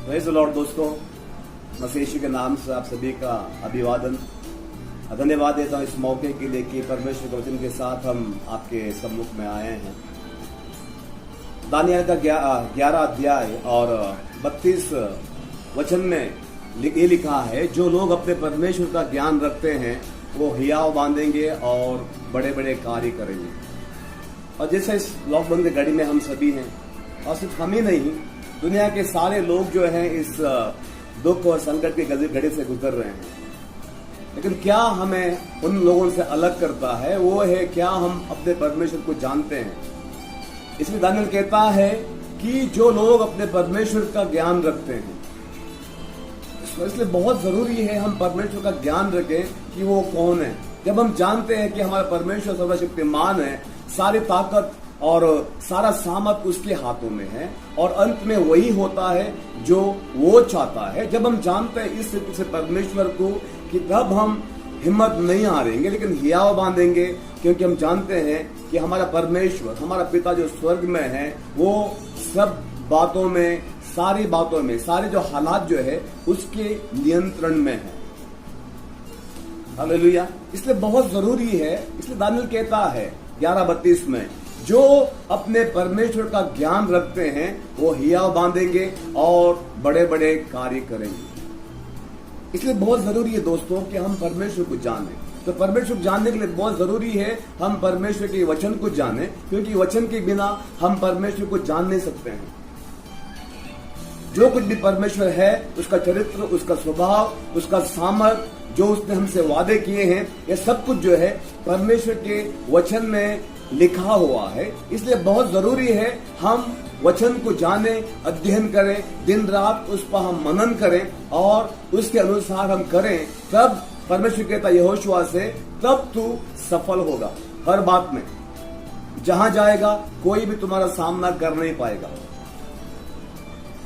Praise the Lord दोस्तों, मसीह यीशु के नाम से आप सभी का अभिवादन। धन्यवाद देता हूं इस मौके के लिए कि परमेश्वर के वचन के साथ हम आपके सम्मुख में आए हैं। दानियल का 11 अध्याय और 32 वचन में ये लिखा है, जो लोग अपने परमेश्वर का ज्ञान रखते हैं वो हियाव बांधेंगे और बड़े बड़े कार्य करेंगे। और जैसे इस लॉकडाउन की घड़ी में हम सभी हैं, और सिर्फ हम ही नहीं, दुनिया के सारे लोग जो हैं इस दुख और संकट की घड़ी से गुजर रहे हैं। लेकिन क्या हमें उन लोगों से अलग करता है वो है क्या हम अपने परमेश्वर को जानते हैं। इसमें दानियल कहता है कि जो लोग अपने परमेश्वर का ज्ञान रखते हैं, इसलिए बहुत जरूरी है हम परमेश्वर का ज्ञान रखें कि वो कौन है। जब हम जानते हैं कि हमारा परमेश्वर सर्वशक्तिमान है, सारी ताकत और सारा सामर्थ उसके हाथों में है, और अंत में वही होता है जो वो चाहता है। जब हम जानते हैं इस स्थिति से परमेश्वर को, कि तब हम हिम्मत नहीं हारेंगे लेकिन हियाव बांधेंगे, क्योंकि हम जानते हैं कि हमारा परमेश्वर, हमारा पिता जो स्वर्ग में है, वो सब बातों में, सारी बातों में, सारे जो हालात जो है उसके नियंत्रण में है। हालेलुया। इसलिए बहुत जरूरी है। इसलिए दानियल कहता है 11:32 में, जो अपने परमेश्वर का ज्ञान रखते हैं वो हियाव बांधेंगे और बड़े बड़े कार्य करेंगे। इसलिए बहुत जरूरी है दोस्तों कि हम परमेश्वर को जानें। तो परमेश्वर को जानने के लिए बहुत जरूरी है हम परमेश्वर के वचन को जानें, क्योंकि वचन के बिना हम परमेश्वर को जान नहीं सकते हैं। जो कुछ भी परमेश्वर है, उसका चरित्र, उसका स्वभाव, उसका सामर्थ, जो उसने हमसे वादे किए हैं, ये सब कुछ जो है परमेश्वर के वचन में लिखा हुआ है। इसलिए बहुत जरूरी है हम वचन को जाने, अध्ययन करें, दिन रात उस पर हम मनन करें और उसके अनुसार हम करें। तब परमेश्वर कहता यहोशुआ से, तब तू सफल होगा हर बात में। जहां जाएगा कोई भी तुम्हारा सामना कर नहीं पाएगा।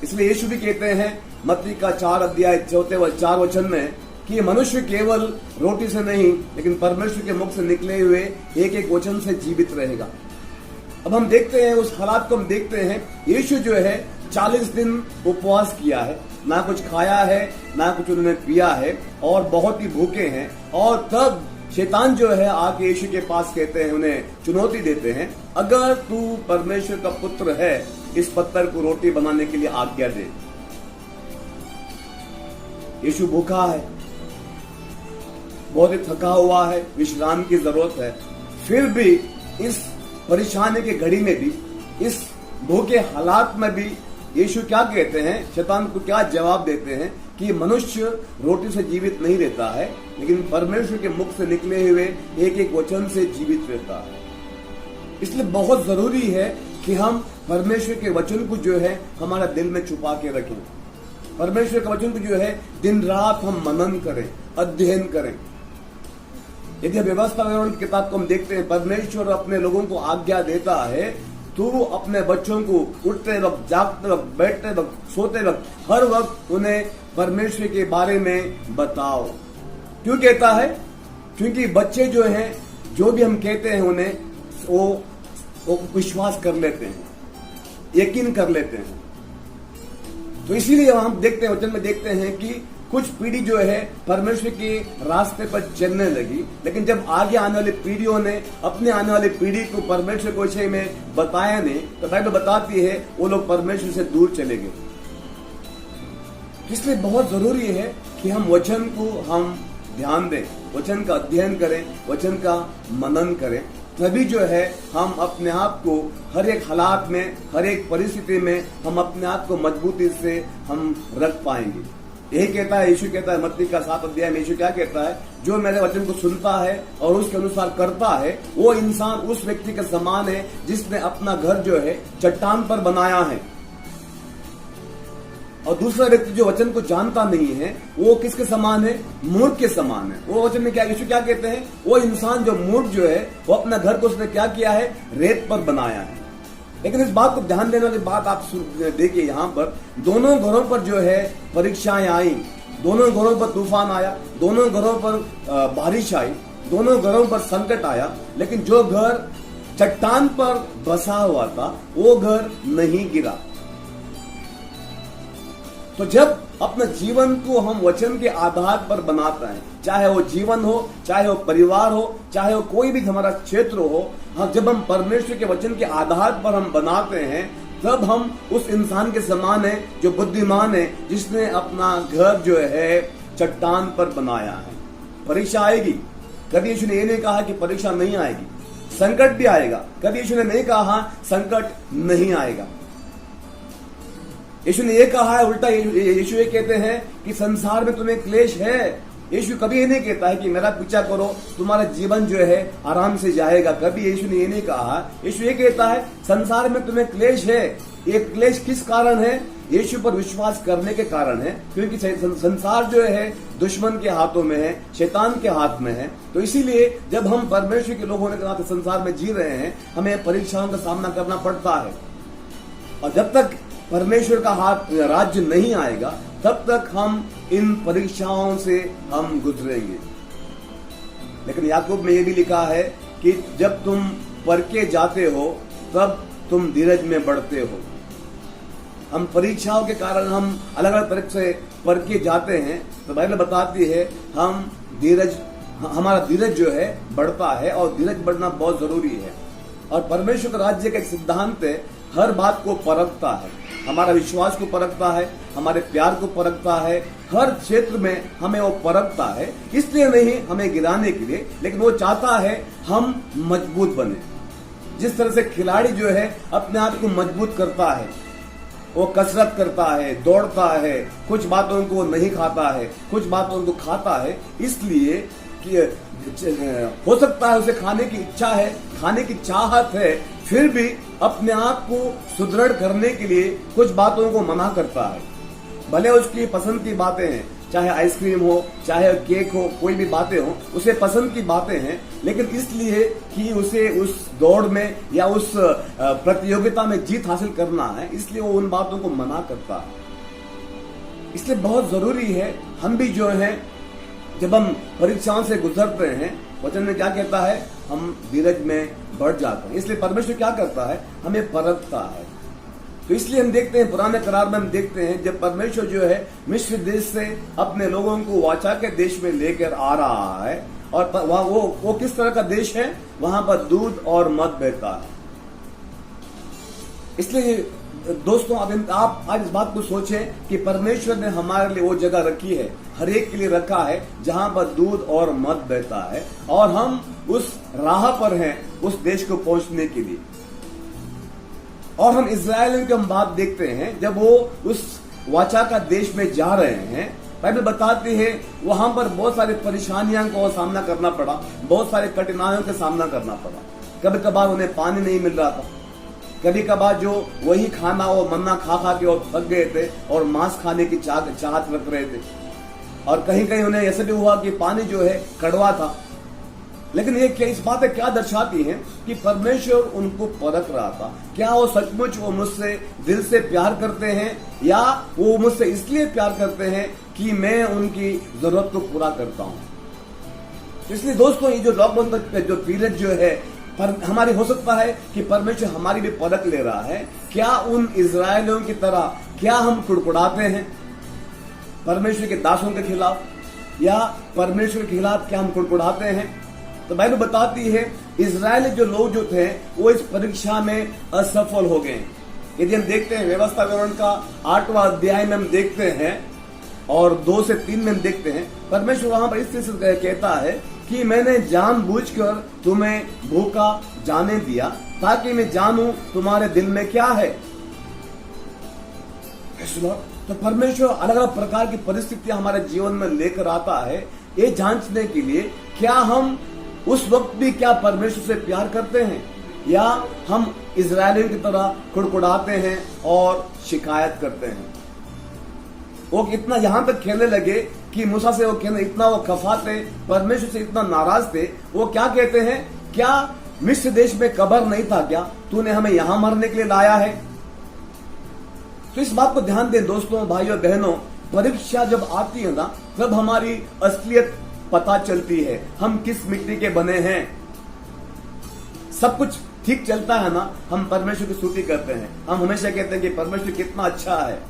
इसलिए यीशु भी कहते हैं मत्ती का 4 अध्याय 4 वचन में कि मनुष्य केवल रोटी से नहीं लेकिन परमेश्वर के मुख से निकले हुए एक एक वचन से जीवित रहेगा। अब हम देखते हैं उस हालात को, हम देखते हैं यीशु जो है 40 दिन उपवास किया है, ना कुछ खाया है ना कुछ उन्होंने पिया है, और बहुत ही भूखे हैं। और तब शैतान जो है आके यीशु के पास कहते हैं, उन्हें चुनौती देते हैं, अगर तू परमेश्वर का पुत्र है, इस पत्थर को रोटी बनाने के लिए आज्ञा दे। यीशु भूखा है, बहुत ही थका हुआ है, विश्राम की जरूरत है। फिर भी इस परेशानी की घड़ी में भी, इस भूखे हालात में भी यीशु क्या कहते हैं, शैतान को क्या जवाब देते हैं कि मनुष्य रोटी से जीवित नहीं रहता है लेकिन परमेश्वर के मुख से निकले हुए एक एक वचन से जीवित रहता है। इसलिए बहुत जरूरी है कि हम परमेश्वर के वचन को जो है हमारा दिल में छुपा के रखें। परमेश्वर के वचन को जो है दिन रात हम मनन करें, अध्ययन करें। यदि व्यवस्था विवरण की किताब को हम देखते हैं, परमेश्वर अपने लोगों को आज्ञा देता है, तू अपने बच्चों को उठते वक्त, जागते वक्त, बैठते वक्त, सोते वक्त, हर वक्त उन्हें परमेश्वर के बारे में बताओ। क्यों कहता है? क्योंकि बच्चे जो हैं, जो भी हम कहते हैं उन्हें वो विश्वास कर लेते हैं, यकीन कर लेते हैं। तो इसीलिए हम देखते हैं, वचन में देखते हैं कि कुछ पीढ़ी जो है परमेश्वर के रास्ते पर चलने लगी, लेकिन जब आगे आने वाली पीढ़ियों ने अपने आने वाली पीढ़ी को परमेश्वर के विषय में बताया नहीं, तो बाइबल बताती है वो लोग परमेश्वर से दूर चले गए। इसलिए बहुत जरूरी है कि हम वचन को हम ध्यान दें, वचन का अध्ययन करें, वचन का मनन करें। तभी जो है हम अपने आप को हर एक हालात में, हर एक परिस्थिति में हम अपने आप को मजबूती से हम रख पाएंगे। यही कहता है यीशु, कहता है मत्ती का 7 अध्याय में यीशु क्या कहता है, जो मेरे वचन को सुनता है और उसके अनुसार करता है, वो इंसान उस व्यक्ति के समान है जिसने अपना घर जो है चट्टान पर बनाया है। और दूसरा व्यक्ति जो वचन को जानता नहीं है, वो किसके समान है? मूर्ख के समान है। वो वचन में क्या यीशु क्या कहते हैं, वो इंसान जो मूर्ख जो है, वो अपना घर को उसने क्या किया है? रेत पर बनाया है। लेकिन इस बात को ध्यान देने वाली बात आप देखिए, यहाँ पर दोनों घरों पर जो है परीक्षाएं आई, दोनों घरों पर तूफान आया, दोनों घरों पर बारिश आई, दोनों घरों पर संकट आया, लेकिन जो घर चट्टान पर बसा हुआ था वो घर नहीं गिरा। तो जब अपने जीवन को हम वचन के आधार पर बनाते हैं, चाहे वो जीवन हो, चाहे वो परिवार हो, चाहे वो कोई भी हमारा क्षेत्र हो, जब हम परमेश्वर के वचन के आधार पर हम बनाते हैं, तब हम उस इंसान के समान है जो बुद्धिमान है, जिसने अपना घर जो है चट्टान पर बनाया है। परीक्षा आएगी, कभी यीशु ने ये नहीं कहा कि परीक्षा नहीं आएगी। संकट भी आएगा, कभी यीशु ने नहीं कहा संकट नहीं आएगा। यीशु ने ये कहा है, उल्टा यीशु ये कहते हैं कि संसार में तुम्हें क्लेश है। यीशु कभी ये नहीं कहता है कि मेरा पीछा करो, तुम्हारा जीवन जो है आराम से जाएगा। कभी यीशु ने ये नहीं कहा। यीशु ये कहता है संसार में तुम्हें क्लेश है। ये क्लेश किस कारण है? यीशु पर विश्वास करने के कारण है, क्योंकि संसार जो है दुश्मन के हाथों में है, शैतान के हाथ में है। तो इसीलिए जब हम परमेश्वर के लोग होने के नाते संसार में जी रहे हैं, हमें परीक्षाओं का सामना करना पड़ता है। और जब तक परमेश्वर का हाथ राज्य नहीं आएगा, तब तक हम इन परीक्षाओं से हम गुजरेंगे। लेकिन याकूब में यह भी लिखा है कि जब तुम परखे जाते हो, तब तुम धीरज में बढ़ते हो। हम परीक्षाओं के कारण हम अलग अलग तरह से परखे जाते हैं, तो बाइबल बताती है हमारा धीरज जो है बढ़ता है, और धीरज बढ़ना बहुत जरूरी है। और परमेश्वर का राज्य का एक सिद्धांत है, हर बात को परखता है, हमारा विश्वास को परखता है, हमारे प्यार को परखता है, हर क्षेत्र में हमें वो परखता है। इसलिए नहीं हमें गिराने के लिए, लेकिन वो चाहता है हम मजबूत बने। जिस तरह से खिलाड़ी जो है अपने आप को मजबूत करता है, वो कसरत करता है, दौड़ता है, कुछ बातों को नहीं खाता है, कुछ बातों को खाता है, इसलिए कि हो सकता है उसे खाने की इच्छा है, खाने की चाहत है, फिर भी अपने आप को सुदृढ़ करने के लिए कुछ बातों को मना करता है। भले उसकी पसंद की बातें हैं, चाहे आइसक्रीम हो, चाहे केक हो, कोई भी बातें हो, उसे पसंद की बातें हैं, लेकिन इसलिए कि उसे उस दौड़ में या उस प्रतियोगिता में जीत हासिल करना है, इसलिए वो उन बातों को मना करता है। इसलिए बहुत जरूरी है हम भी जो है, जब हम परीक्षाओं से गुजरते हैं, वचन में क्या कहता है, हम धीरज में बढ़ जाते हैं। इसलिए परमेश्वर क्या करता है, हमें परखता है। तो इसलिए हम देखते हैं पुराने करार में हम देखते हैं, जब परमेश्वर जो है मिस्र देश से अपने लोगों को वाचा के देश में लेकर आ रहा है, और वहां वो किस तरह का देश है, वहां पर दूध और मध बहता है। इसलिए दोस्तों, आप आज इस बात को सोचें कि परमेश्वर ने हमारे लिए वो जगह रखी है, हर एक के लिए रखा है, जहां पर दूध और मध बहता है, और हम उस राह पर हैं उस देश को पहुंचने के लिए। और हम इजराइल की हम बात देखते हैं, जब वो उस वाचा का देश में जा रहे हैं, बाइबल बताती है वहां पर बहुत सारी परेशानियों का सामना करना पड़ा, बहुत सारे कठिनाइयों का सामना करना पड़ा। कभी कभार उन्हें पानी नहीं मिल रहा था, कभी कभार जो वही खाना वो मन्ना खा खा के और थक गए थे और मांस खाने की चाहत रख रहे थे, और कहीं कहीं उन्हें ऐसा भी हुआ कि पानी जो है कड़वा था। लेकिन ये क्या, इस बातें क्या दर्शाती हैं कि परमेश्वर उनको परख रहा था, क्या वो सचमुच वो मुझसे दिल से प्यार करते हैं, या वो मुझसे इसलिए प्यार करते हैं कि मैं उनकी जरूरत को पूरा करता हूं। इसलिए दोस्तों, ये जो लॉकडाउन तक जो पीरियड जो है पर हमारी, हो सकता है कि परमेश्वर हमारी भी परख ले रहा है। क्या उन इजरायलियों की तरह क्या हम कुड़कुड़ाते हैं परमेश्वर के दासों के खिलाफ, या परमेश्वर के खिलाफ क्या हम कुड़कुड़ाते हैं? तो बाइबल बताती है इजरायली जो लोग जो थे वो इस परीक्षा में असफल हो गए। यदि हम देखते हैं व्यवस्था विवरण का 8वां अध्याय में हम देखते हैं, और 2 से 3 में हम देखते हैं, परमेश्वर वहां पर इस तरह से कहता है कि मैंने जानबूझकर तुम्हें भूखा जाने दिया, ताकि मैं जानूं तुम्हारे दिल में क्या है। तो परमेश्वर अलग अलग प्रकार की परिस्थितियां हमारे जीवन में लेकर आता है, ये जांचने के लिए क्या हम उस वक्त भी क्या परमेश्वर से प्यार करते हैं, या हम इजरायलियों की तरह कुड़कुड़ाते हैं और शिकायत करते हैं। वो इतना यहां तक खेलने लगे कि मूसा से वो खेलने इतना वो खफा थे, परमेश्वर से इतना नाराज थे। वो क्या कहते हैं, क्या मिस्र देश में कब्र नहीं था क्या, तूने हमें यहां मरने के लिए लाया है? तो इस बात को ध्यान दें दोस्तों, भाइयों बहनों, परीक्षा जब आती है ना, तब हमारी असलियत पता चलती है, हम किस मिट्टी के बने हैं। सब कुछ ठीक चलता है ना, हम परमेश्वर की स्तुति करते हैं, हम हमेशा कहते हैं कि परमेश्वर कितना अच्छा है।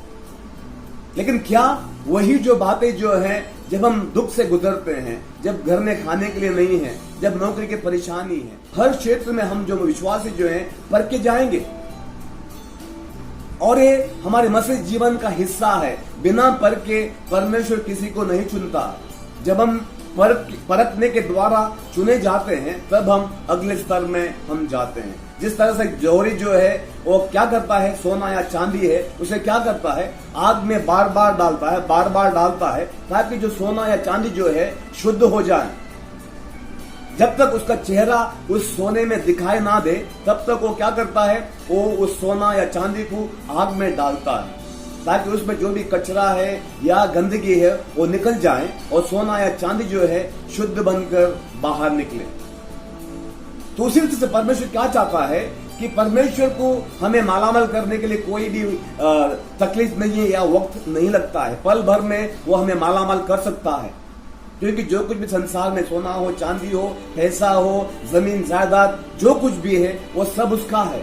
लेकिन क्या वही जो बातें जो हैं, जब हम दुख से गुजरते हैं, जब घर में खाने के लिए नहीं है, जब नौकरी की परेशानी है, हर क्षेत्र में हम जो विश्वासी जो हैं परख के जाएंगे। और ये हमारे मसीह जीवन का हिस्सा है। बिना परख के परमेश्वर किसी को नहीं चुनता। जब हम परखने के द्वारा चुने जाते हैं, तब हम अगले स्तर में हम जाते हैं। जिस तरह से जोहरी जो है वो क्या करता है, सोना या चांदी है, उसे क्या करता है, आग में बार बार डालता है, बार बार डालता है, ताकि जो सोना या चांदी जो है शुद्ध हो जाए। जब तक उसका चेहरा उस सोने में दिखाई ना दे, तब तक वो क्या करता है, वो उस सोना या चांदी को आग में डालता है, ताकि उसमें जो भी कचरा है या गंदगी है वो निकल जाए और सोना या चांदी जो है शुद्ध बनकर बाहर निकले। तो उसी तरह से परमेश्वर क्या चाहता है कि परमेश्वर को हमें मालामाल करने के लिए कोई भी तकलीफ नहीं है या वक्त नहीं लगता है। पल भर में वो हमें मालामाल कर सकता है, क्योंकि जो कुछ भी संसार में सोना हो, चांदी हो, पैसा हो, जमीन जायदाद, जो कुछ भी है वो सब उसका है।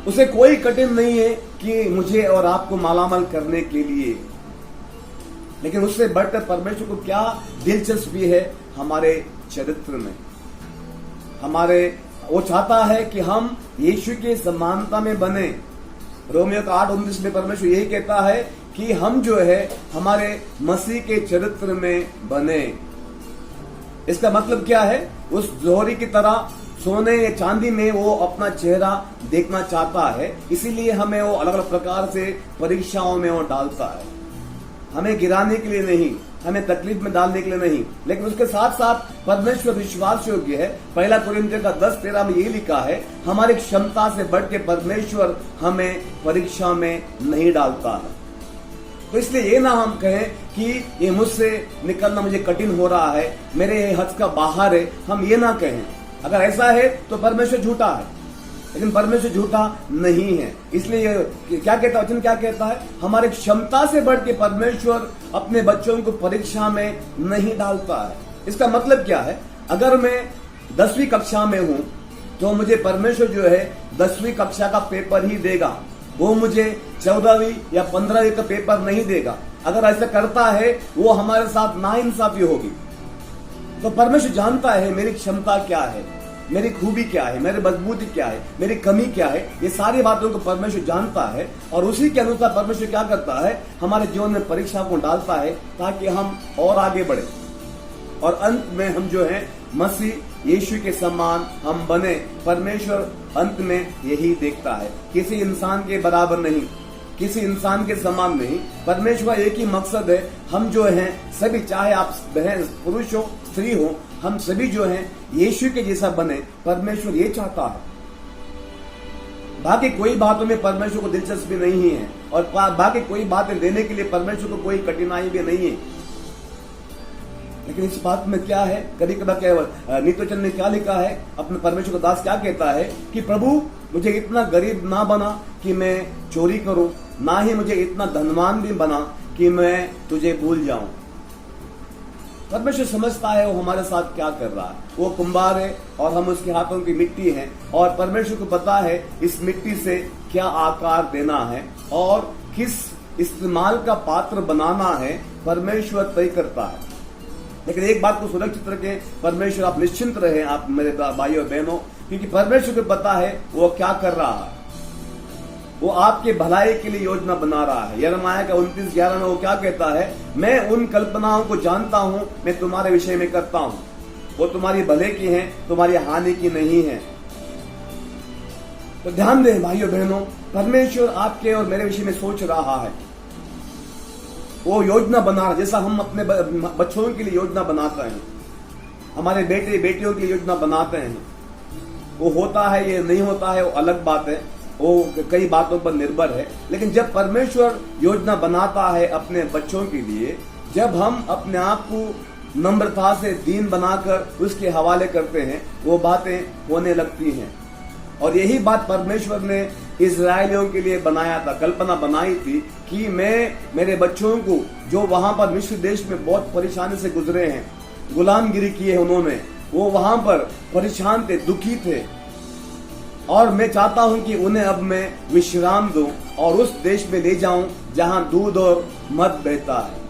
उसे कोई कठिन नहीं है कि मुझे और आपको मालामाल करने के लिए। लेकिन उससे बढ़कर परमेश्वर को क्या दिलचस्पी है हमारे चरित्र में, वो चाहता है कि हम यीशु की समानता में बने। रोमियो का 8:19 में परमेश्वर यही कहता है कि हम जो है हमारे मसीह के चरित्र में बने। इसका मतलब क्या है, उस जोहरी की तरह सोने या चांदी में वो अपना चेहरा देखना चाहता है, इसीलिए हमें वो अलग अलग प्रकार से परीक्षाओं में वो डालता है। हमें गिराने के लिए नहीं, हमें तकलीफ में डालने के लिए नहीं, लेकिन उसके साथ साथ परमेश्वर विश्वास योग्य है। 1 कोरिन्थियों का 10:13 में ये लिखा है, हमारी क्षमता से बढ़ के परमेश्वर हमें परीक्षा में नहीं डालता है। तो इसलिए ये ना हम कहें कि ये मुझसे निकलना मुझे कठिन हो रहा है, मेरे हद का बाहर है, हम ये ना कहें। अगर ऐसा है तो परमेश्वर झूठा है, लेकिन परमेश्वर झूठा नहीं है। इसलिए क्या कहता है वचन, क्या कहता है, हमारी क्षमता से बढ़ के परमेश्वर अपने बच्चों को परीक्षा में नहीं डालता है। इसका मतलब क्या है, अगर मैं 10वीं कक्षा में हूं तो मुझे परमेश्वर जो है 10वीं कक्षा का पेपर ही देगा, वो मुझे 14वीं या 15वीं का पेपर नहीं देगा। अगर ऐसा करता है वो हमारे साथ नाइंसाफी होगी। तो परमेश्वर जानता है मेरी क्षमता क्या है, मेरी खूबी क्या है, मेरी मजबूती क्या है, मेरी कमी क्या है, ये सारी बातों को परमेश्वर जानता है। और उसी के अनुसार परमेश्वर क्या करता है, हमारे जीवन में परीक्षा को डालता है, ताकि हम और आगे बढ़े और अंत में हम जो है मसीह यीशु के समान हम बने। परमेश्वर अंत में यही देखता है, किसी इंसान के बराबर नहीं, किसी इंसान के समान नहीं। परमेश्वर एक ही मकसद है, हम जो हैं सभी, चाहे आप बहन पुरुष हो स्त्री हो, हम सभी जो हैं यीशु के जैसा बने। परमेश्वर ये चाहता है। बाकी कोई बातों में परमेश्वर को दिलचस्पी नहीं है, और बाकी कोई बातें देने के लिए परमेश्वर को कोई कठिनाई भी नहीं है। लेकिन इस बात में क्या है, कभी कभी क्या नीतोचन ने क्या लिखा है, अपने परमेश्वर का दास क्या कहता है कि प्रभु मुझे इतना गरीब ना बना कि मैं चोरी करूं, ना ही मुझे इतना धनवान भी बना कि मैं तुझे भूल जाऊं। परमेश्वर समझता है वो हमारे साथ क्या कर रहा है। वो कुंभार है और हम उसके हाथों की मिट्टी हैं, और परमेश्वर को पता है इस मिट्टी से क्या आकार देना है और किस इस्तेमाल का पात्र बनाना है। परमेश्वर तय करता है। लेकिन एक बात को सुरक्षित रखें, परमेश्वर आप निश्चिंत रहे, आप मेरे भाइयों और बहनों, क्योंकि परमेश्वर को पता है वो क्या कर रहा है। वो आपके भलाई के लिए योजना बना रहा है। यिर्मयाह का 29:11 में वो क्या कहता है, मैं उन कल्पनाओं को जानता हूं, मैं तुम्हारे विषय में करता हूं, वो तुम्हारी भले की हैं, तुम्हारी हानि की नहीं है। तो ध्यान दें भाइयों बहनों, परमेश्वर आपके और मेरे विषय में सोच रहा है। वो योजना बना रहा है, जैसा हम अपने बच्चों के लिए योजना बनाते हैं, हमारे बेटे बेटियों की योजना बनाते हैं। वो होता है, ये नहीं होता है, वो अलग बात है, वो कई बातों पर निर्भर है। लेकिन जब परमेश्वर योजना बनाता है अपने बच्चों के लिए, जब हम अपने आप को नम्रता से दीन बनाकर उसके हवाले करते हैं, वो बातें होने लगती हैं। और यही बात परमेश्वर ने इजरायलियों के लिए बनाया था, कल्पना बनाई थी कि मैं मेरे बच्चों को, जो वहां पर मिस्र देश में बहुत परेशानी से गुजरे हैं, गुलामगिरी की है उन्होंने, वो वहां पर परेशान थे, दुखी थे, और मैं चाहता हूं कि उन्हें अब मैं विश्राम दूं और उस देश में ले जाऊं जहां दूध और मध बहता है।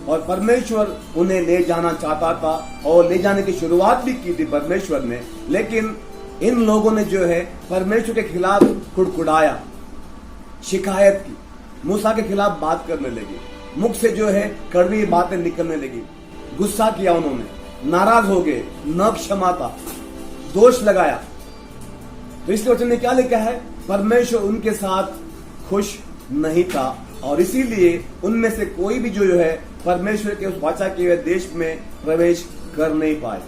और परमेश्वर उन्हें ले जाना चाहता था और ले जाने की शुरुआत भी की थी परमेश्वर ने, लेकिन इन लोगों ने जो है परमेश्वर के खिलाफ कुड़कुड़ाया, शिकायत की, मूसा के खिलाफ बात करने लगे, मुख से जो है कड़वी बातें निकलने लगी, गुस्सा किया उन्होंने, नाराज हो गए, न क्षमा था, दोष लगाया। तो इसलिए वचन ने क्या लिखा है, परमेश्वर उनके साथ खुश नहीं था और इसीलिए उनमें से कोई भी जो है परमेश्वर के उस वाचा किए हुए देश में प्रवेश कर नहीं पाए।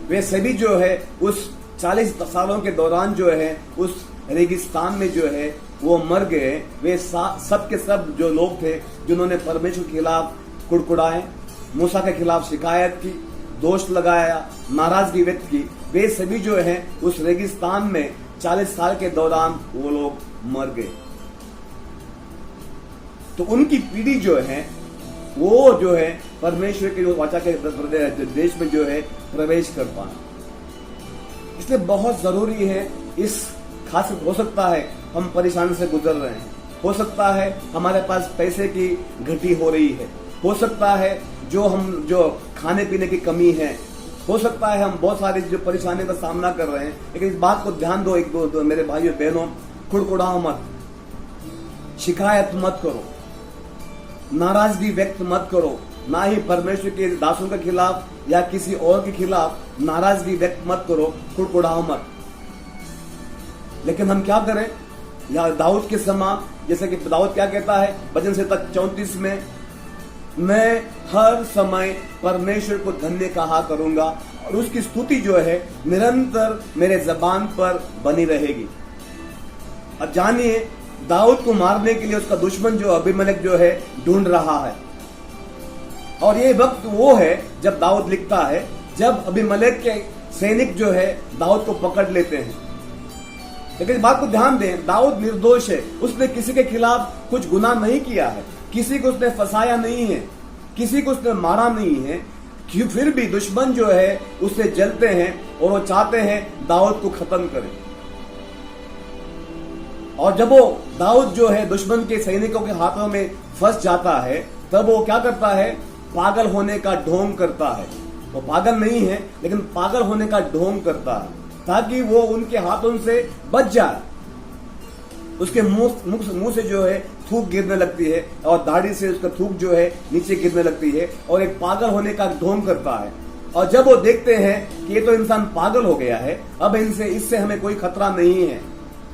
वे सभी जो है उस 40 सालों के दौरान जो है उस रेगिस्तान में जो है वो मर गए। वे सब के सब जो लोग थे जिन्होंने परमेश्वर के खिलाफ कुड़कुड़ाए, मूसा के खिलाफ शिकायत की, दोष लगाया, नाराजगी व्यक्त की, वे सभी जो है उस रेगिस्तान में 40 साल के दौरान वो लोग मर गए। तो उनकी पीढ़ी जो है वो जो है परमेश्वर के जो वाचा के देश में जो है प्रवेश कर पाए। इसलिए बहुत जरूरी है, इस खास हो सकता है हम परेशानी से गुजर रहे हैं, हो सकता है हमारे पास पैसे की घटी हो रही है, हो सकता है जो खाने पीने की कमी है, हो सकता है हम बहुत सारी जो परेशानी का सामना कर रहे हैं, लेकिन इस बात को ध्यान दो, एक दो मेरे भाइयों बहनों, कुड़कुड़ाओ मत, शिकायत मत करो, नाराजगी व्यक्त मत करो, ना ही परमेश्वर के दासों के खिलाफ या किसी और के खिलाफ नाराजगी व्यक्त मत करो, कुड़कुड़ाओ मत। लेकिन हम क्या करें, या दाऊद के समान, जैसे कि दाऊद क्या कहता है भजन संहिता 34 में, मैं हर समय परमेश्वर को धन्य कहा करूंगा और उसकी स्तुति जो है निरंतर मेरे जबान पर बनी रहेगी। अब जानिए, दाऊद को मारने के लिए उसका दुश्मन जो अबीमेलेक जो है ढूंढ रहा है, और ये वक्त वो है जब दाऊद लिखता है जब अबीमेलेक के सैनिक जो है दाऊद को पकड़ लेते हैं। लेकिन इस बात को ध्यान दें, दाऊद निर्दोष है, उसने किसी के खिलाफ कुछ गुनाह नहीं किया है, किसी को उसने फंसाया नहीं है, किसी को उसने मारा नहीं है, क्यों फिर भी दुश्मन जो है उससे जलते हैं और वो चाहते हैं दाऊद को खत्म करें। और जब वो दाऊद जो है दुश्मन के सैनिकों के हाथों में फंस जाता है, तब वो क्या करता है, पागल होने का ढोंग करता है। वो पागल नहीं है, लेकिन पागल होने का ढोंग करता है ताकि वो उनके हाथों से बच जाए। उसके मुंह से जो है थूक गिरने लगती है और दाढ़ी से उसका थूक जो है नीचे गिरने लगती है और एक पागल होने का ढोंग करता है। और जब वो देखते हैं कि ये तो इंसान पागल हो गया है, अब इससे हमें कोई खतरा नहीं है,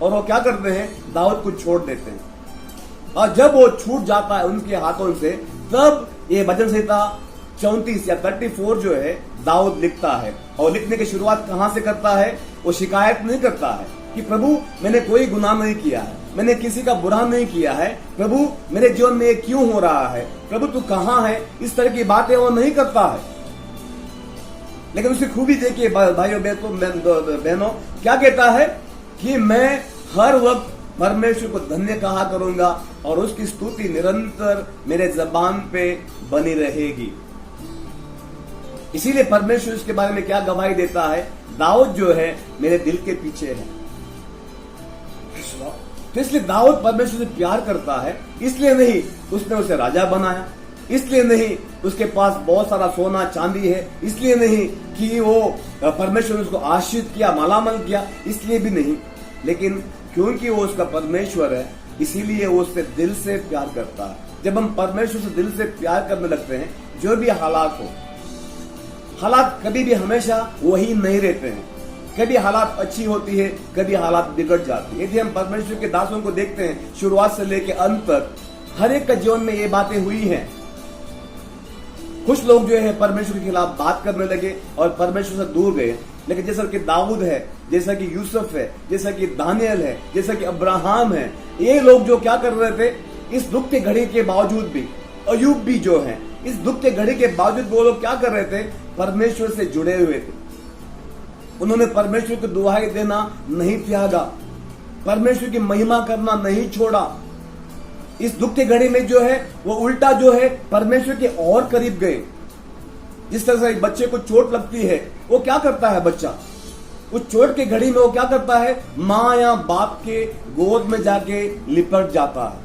और वो क्या करते हैं, दाऊद को छोड़ देते हैं। और जब वो छूट जाता है उनके हाथों से, तब ये भजन संहिता 34 या 34 जो है दाऊद लिखता है। और लिखने की शुरुआत कहां से करता है, वो शिकायत नहीं करता है कि प्रभु मैंने कोई गुनाह नहीं किया है, मैंने किसी का बुरा नहीं किया है, प्रभु मेरे जीवन में ये क्यों हो रहा है, प्रभु तू कहां है, इस तरह की बातें वो नहीं करता है। लेकिन उसकी खूबी देखिए भाइयों बहनों, क्या कहता है कि मैं हर वक्त परमेश्वर को धन्य कहा करूंगा और उसकी स्तुति निरंतर मेरे जबान पे बनी रहेगी। इसीलिए परमेश्वर इसके बारे में क्या गवाही देता है, दाऊद जो है मेरे दिल के पीछे है। तो इसलिए दाऊद परमेश्वर से प्यार करता है, इसलिए नहीं उसने उसे राजा बनाया, इसलिए नहीं उसके पास बहुत सारा सोना चांदी है, इसलिए नहीं कि वो परमेश्वर ने उसको आशीर्वाद किया, मालामाल किया, इसलिए भी नहीं, लेकिन क्योंकि वो उसका परमेश्वर है, इसीलिए वो उससे दिल से प्यार करता है। जब हम परमेश्वर से दिल से प्यार करने लगते हैं, जो भी हालात हो, हालात कभी भी हमेशा वही नहीं रहते हैं, कभी हालात अच्छी होती है, कभी हालात बिगड़ जाती है। यदि हम परमेश्वर के दासों को देखते हैं, शुरुआत से लेकर अंत तक हर एक का जीवन में ये बातें हुई हैं। कुछ लोग जो है परमेश्वर के खिलाफ बात करने लगे और परमेश्वर से दूर गए, लेकिन जैसा कि दाऊद है, जैसा कि यूसुफ है, जैसा कि दानियल है, जैसा कि अब्राहम है, ये लोग जो क्या कर रहे थे, इस दुख के घड़ी के बावजूद भी, अयूब भी जो है, इस दुख के घड़ी के बावजूद वो लोग क्या कर रहे थे, परमेश्वर से जुड़े हुए थे। उन्होंने परमेश्वर को दुहाई देना नहीं त्यागा, परमेश्वर की महिमा करना नहीं छोड़ा। इस दुख के घड़ी में जो है वो उल्टा जो है परमेश्वर के और करीब गए। जिस तरह से एक बच्चे को चोट लगती है, वो क्या करता है बच्चा, उस चोट की घड़ी में वो क्या करता है, माँ या बाप के गोद में जाके लिपट जाता है।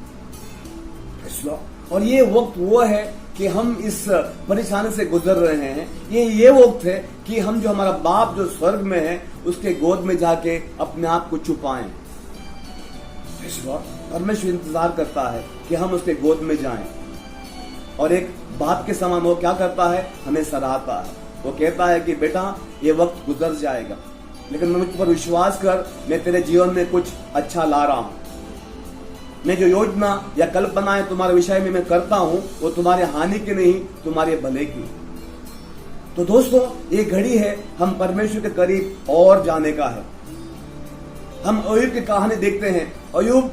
और ये वक्त वो है कि हम इस परेशानी से गुजर रहे हैं। ये वक्त है कि हम जो हमारा बाप जो स्वर्ग में है उसके गोद में जाके अपने आप को छुपाएं। परमेश्वर इंतजार करता है कि हम उसके गोद में जाएं। और एक बाप के समान वो क्या करता है, हमें सराहता है। वो कहता है कि बेटा ये वक्त गुजर जाएगा, लेकिन मुझ पर विश्वास कर, मैं तेरे जीवन में कुछ अच्छा ला रहा हूं। मैं जो योजना या कल्पनाएं तुम्हारे विषय में मैं करता हूं वो तुम्हारे हानि की नहीं, तुम्हारे भले की। तो दोस्तों, ये घड़ी है हम परमेश्वर के करीब और जाने का है। हम अय्यूब की कहानी देखते हैं। अय्यूब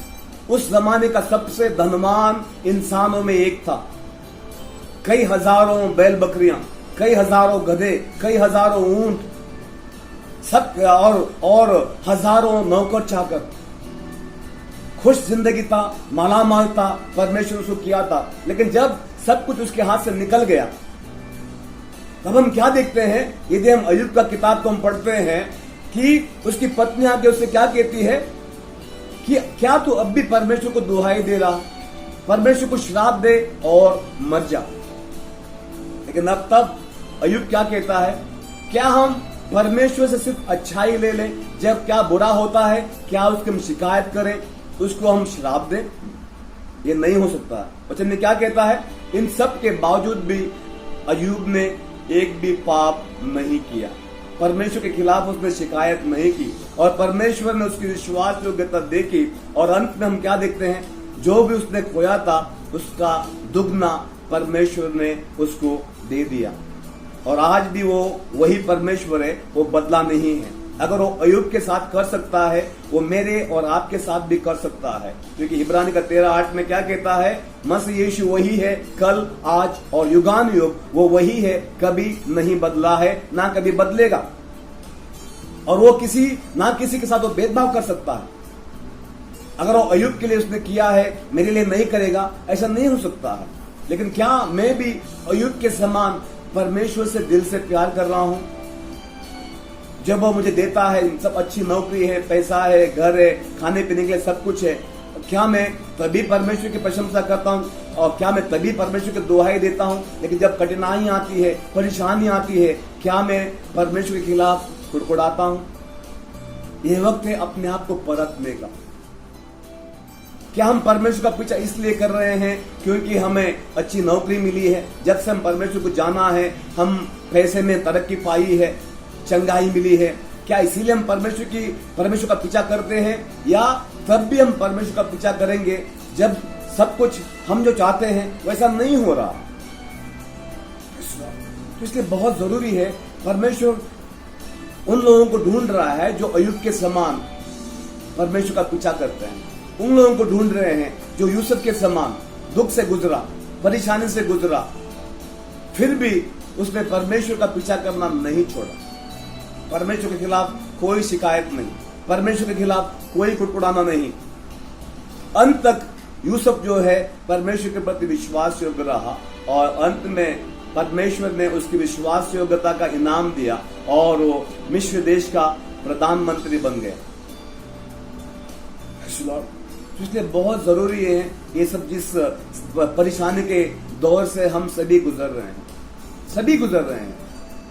उस जमाने का सबसे धनवान इंसानों में एक था। कई हजारों बैल बकरियां, कई हजारों गधे, कई हजारों ऊंट, सब और हजारों नौकर चाकर, खुश जिंदगी था, मालामाल था, परमेश्वर उसको किया था। लेकिन जब सब कुछ उसके हाथ से निकल गया, तब हम क्या देखते हैं, यदि हम अय्यूब का किताब को हम पढ़ते हैं कि उसकी पत्नी आके उससे क्या कहती है कि क्या तू अब भी परमेश्वर को दुहाई दे रहा, परमेश्वर को श्राप दे और मर जा। लेकिन अब तब अय्यूब क्या कहता है, क्या हम परमेश्वर से सिर्फ अच्छाई ले लें, जब क्या बुरा होता है क्या उसकी हम शिकायत करें, उसको हम श्राप दें? ये नहीं हो सकता। वचन में क्या कहता है, इन सब के बावजूद भी अय्यूब ने एक भी पाप नहीं किया, परमेश्वर के खिलाफ उसने शिकायत नहीं की और परमेश्वर ने उसकी विश्वास योग्यता देखी। और अंत में हम क्या देखते हैं, जो भी उसने खोया था उसका दुगना परमेश्वर ने उसको दे दिया। और आज भी वो वही परमेश्वर है, वो बदला नहीं है। अगर वो अय्यूब के साथ कर सकता है, वो मेरे और आपके साथ भी कर सकता है। क्योंकि इब्रानी का 13:8 में क्या कहता है, मसीह यीशु वही है कल, आज और युगान युग, वो वही है, कभी नहीं बदला है, ना कभी बदलेगा। और वो किसी के साथ वो भेदभाव कर सकता है। अगर वो अय्यूब के लिए उसने किया है, मेरे लिए नहीं करेगा, ऐसा नहीं हो सकता है। लेकिन क्या मैं भी अय्यूब के समान परमेश्वर से दिल से प्यार कर रहा हूं? जब वो मुझे देता है, सब अच्छी नौकरी है, पैसा है, घर है, खाने पीने के लिए सब कुछ है, क्या मैं तभी परमेश्वर की प्रशंसा करता हूँ? और क्या मैं तभी परमेश्वर की दुहाई देता हूँ? लेकिन जब कठिनाई आती है, परेशानी आती है, क्या मैं परमेश्वर के खिलाफ कुड़कुड़ाता हूँ? यह वक्त है अपने आप को परखने का। क्या हम परमेश्वर का पीछा इसलिए कर रहे हैं क्योंकि हमें अच्छी नौकरी मिली है, जब से हम परमेश्वर को जाना है, हम पैसे में तरक्की पाई है, चंगाई मिली है, क्या इसीलिए हम परमेश्वर का पीछा करते हैं? या तब भी हम परमेश्वर का पीछा करेंगे जब सब कुछ हम जो चाहते हैं वैसा नहीं हो रहा? तो इसलिए बहुत जरूरी है, परमेश्वर उन लोगों को ढूंढ रहा है जो अय्यूब के समान परमेश्वर का पीछा करते हैं। उन लोगों को ढूंढ रहे हैं जो यूसुफ के समान दुख से गुजरा, परेशानी से गुजरा, फिर भी उसने परमेश्वर का पीछा करना नहीं छोड़ा। परमेश्वर के खिलाफ कोई शिकायत नहीं, परमेश्वर के खिलाफ कोई कुड़कुड़ाना नहीं। अंत तक यूसुफ जो है परमेश्वर के प्रति विश्वास योग्य रहा और अंत में परमेश्वर ने उसकी विश्वास योग्यता का इनाम दिया और वो मिस्र देश का प्रधानमंत्री बन गया। इसलिए बहुत जरूरी है, ये सब जिस परेशानी के दौर से हम सभी गुजर रहे हैं, सभी गुजर रहे हैं,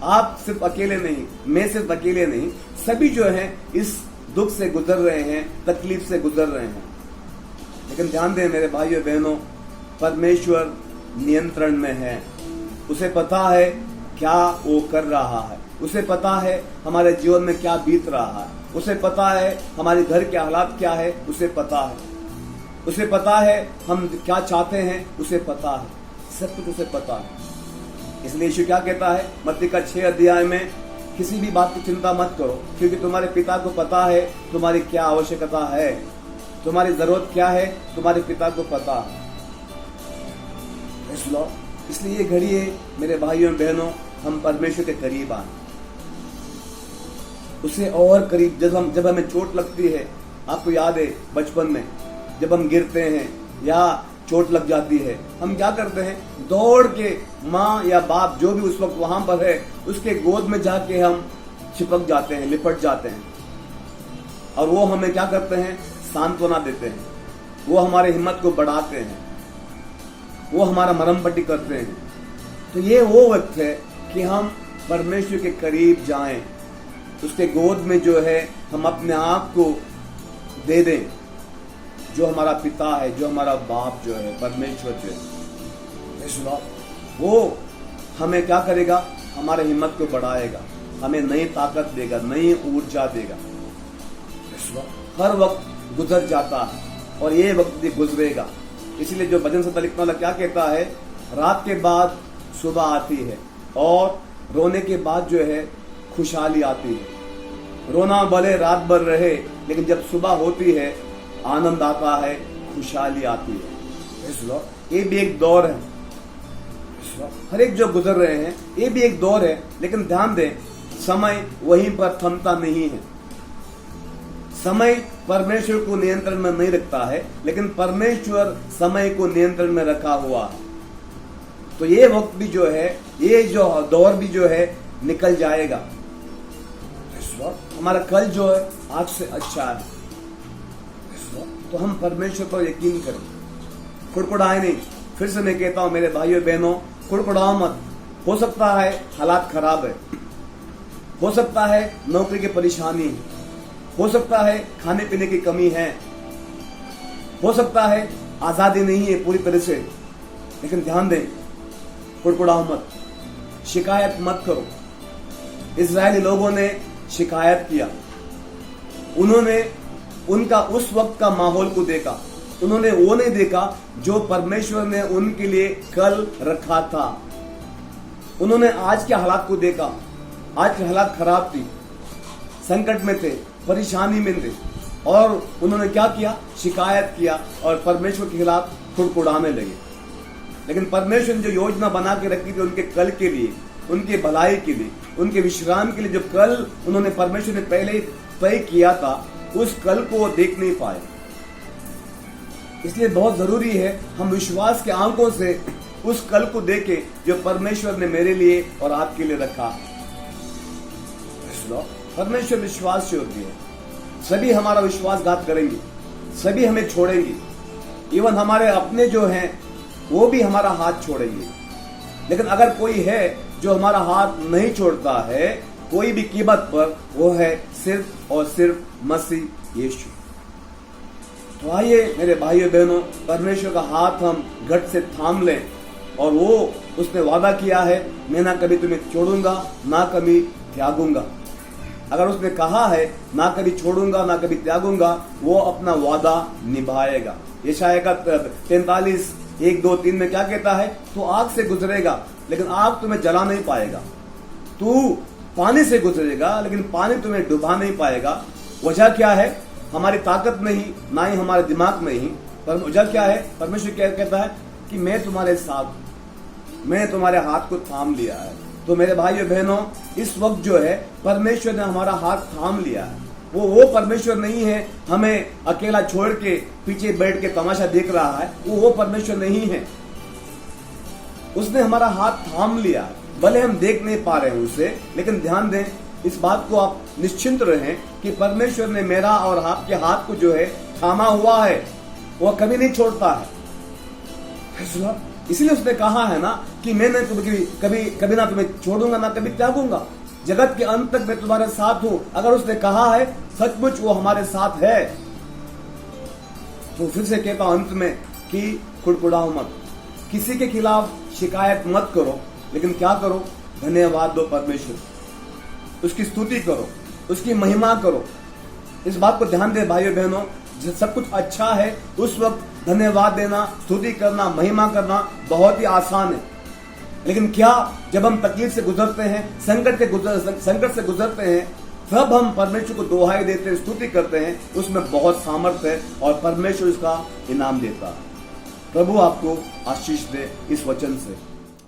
आप सिर्फ अकेले नहीं, मैं सिर्फ अकेले नहीं, सभी जो हैं इस दुख से गुजर रहे हैं, तकलीफ से गुजर रहे हैं। लेकिन ध्यान दें मेरे भाइयों बहनों, परमेश्वर नियंत्रण में है। उसे पता है क्या वो कर रहा है, उसे पता है हमारे जीवन में क्या बीत रहा है, उसे पता है हमारे घर के हालात क्या है, उसे पता है, उसे पता है हम क्या चाहते हैं, उसे पता है, सब कुछ उसे पता है। इसलिए यीशु क्या कहता है मत्ती का 6 अध्याय में, किसी भी बात की चिंता मत करो, क्योंकि तुम्हारे पिता को पता है तुम्हारी क्या आवश्यकता है, तुम्हारी जरूरत क्या है, तुम्हारे पिता को पता है। इसलिए ये घड़ी है मेरे भाइयों बहनों, हम परमेश्वर के करीब आए, उसे और करीब। जब हमें चोट लगती है, आपको याद है बचपन में जब हम गिरते हैं या चोट लग जाती है, हम क्या करते हैं, दौड़ के माँ या बाप जो भी उस वक्त वहां पर है उसके गोद में जाके हम चिपक जाते हैं, लिपट जाते हैं, और वो हमें क्या करते हैं, सांत्वना देते हैं, वो हमारे हिम्मत को बढ़ाते हैं, वो हमारा मरहम पट्टी करते हैं। तो ये वो वक्त है कि हम परमेश्वर के करीब जाएं, उसके गोद में जो है हम अपने आप को दे दें, जो हमारा पिता है, जो हमारा बाप जो है, परमेश्वर जो है, वो हमें क्या करेगा, हमारे हिम्मत को बढ़ाएगा, हमें नई ताकत देगा, नई ऊर्जा देगा। हर वक्त गुजर जाता है और ये वक्त भी गुजरेगा। इसलिए जो भजन संहिता लिखने वाला क्या कहता है, रात के बाद सुबह आती है और रोने के बाद जो है खुशहाली आती है। रोना भले रात भर रहे, लेकिन जब सुबह होती है आनंद आता है, खुशहाली आती है। ये भी एक दौर है, हर एक जो गुजर रहे हैं ये भी एक दौर है। लेकिन ध्यान दें, समय वहीं पर थमता नहीं है। समय परमेश्वर को नियंत्रण में नहीं रखता है, लेकिन परमेश्वर समय को नियंत्रण में रखा हुआ है। तो ये वक्त भी जो है, ये जो दौर भी जो है निकल जाएगा। हमारा कल जो है आज से अच्छा है। तो हम परमेश्वर पर यकीन करें, कुड़कुड़ाए नहीं। फिर से मैं कहता हूं मेरे भाइयों बहनों, कुड़कुड़ाओ मत। हो सकता है हालात खराब है, हो सकता है नौकरी की परेशानी है, हो सकता है खाने पीने की कमी है, हो सकता है आजादी नहीं है पूरी तरह से, लेकिन ध्यान दें, कुड़कुड़ाओ मत, शिकायत मत करो। इजरायली लोगों ने शिकायत किया, उन्होंने उनका उस वक्त का माहौल को देखा, उन्होंने वो नहीं देखा जो परमेश्वर ने उनके लिए कल रखा था। उन्होंने आज के हालात को देखा, आज के हालात खराब थी, संकट में थे, परेशानी में थे, और उन्होंने क्या किया, शिकायत किया और परमेश्वर के खिलाफ कुड़कुड़ाने लगे। लेकिन परमेश्वर ने जो योजना बना के रखी थी उनके कल के लिए, उनके भलाई के लिए, उनके विश्राम के लिए, जो कल उन्होंने परमेश्वर ने पहले ही तय किया था, उस कल को वो देख नहीं पाए। इसलिए बहुत जरूरी है हम विश्वास के आंखों से उस कल को देखें जो परमेश्वर ने मेरे लिए और आपके लिए रखा। परमेश्वर विश्वास योग्य है। सभी हमारा विश्वासघात करेंगे, सभी हमें छोड़ेंगे, इवन हमारे अपने जो हैं वो भी हमारा हाथ छोड़ेंगे। लेकिन अगर कोई है जो हमारा हाथ नहीं छोड़ता है कोई भी कीमत पर, वो है सिर्फ और सिर्फ मसीह यीशु। तो आइए मेरे भाइयों बहनों, परमेश्वर का हाथ हम घट से थाम लें, और वो उसने वादा किया है, मैं ना कभी तुम्हें छोड़ूंगा ना कभी त्यागूंगा। अगर उसने कहा है ना कभी छोड़ूंगा ना कभी त्यागूंगा, वो अपना वादा निभाएगा। यशायाह का 43 1 2 3 में क्या कहता है, तू आग से गुजरेगा लेकिन आग तुम्हें जला नहीं पाएगा, तू पानी से गुजरेगा लेकिन पानी तुम्हें डुबा नहीं पाएगा। वजह क्या है, हमारी ताकत नहीं, ना ही हमारे दिमाग में ही, पर वजह क्या है, परमेश्वर क्या कहता है कि मैं तुम्हारे साथ, मैं तुम्हारे हाथ को थाम लिया है। तो मेरे भाइयों बहनों, इस वक्त जो है परमेश्वर ने हमारा हाथ थाम लिया है। वो परमेश्वर नहीं है हमें अकेला छोड़ के पीछे बैठ के तमाशा देख रहा है, वो परमेश्वर नहीं है। उसने हमारा हाथ थाम लिया है, भले हम देख नहीं पा रहे हैं उसे, लेकिन ध्यान दें, इस बात को आप निश्चिंत रहें कि परमेश्वर ने मेरा और आपके हाथ को जो है थामा हुआ है, वो कभी नहीं छोड़ता है। इसलिए उसने कहा है ना कि मैंने कभी ना तुम्हें छोड़ूंगा ना कभी त्यागूंगा, जगत के अंत तक मैं तुम्हारे साथ हूं। अगर उसने कहा है, सचमुच वो हमारे साथ है। तो फिर से कहता हूं अंत में कि कुड़कुड़ाओ मत, किसी के खिलाफ शिकायत मत करो, लेकिन क्या करो, धन्यवाद दो परमेश्वर, उसकी स्तुति करो, उसकी महिमा करो। इस बात को ध्यान दे भाइयों बहनों, जब सब कुछ अच्छा है उस वक्त धन्यवाद देना, स्तुति करना, महिमा करना बहुत ही आसान है। लेकिन क्या जब हम तकलीफ से गुजरते हैं, संकट से गुजरते हैं, तब हम परमेश्वर को दोहाई देते हैं, स्तुति करते हैं, उसमें बहुत सामर्थ्य है और परमेश्वर इसका इनाम देता है। प्रभु आपको आशीष दे इस वचन से।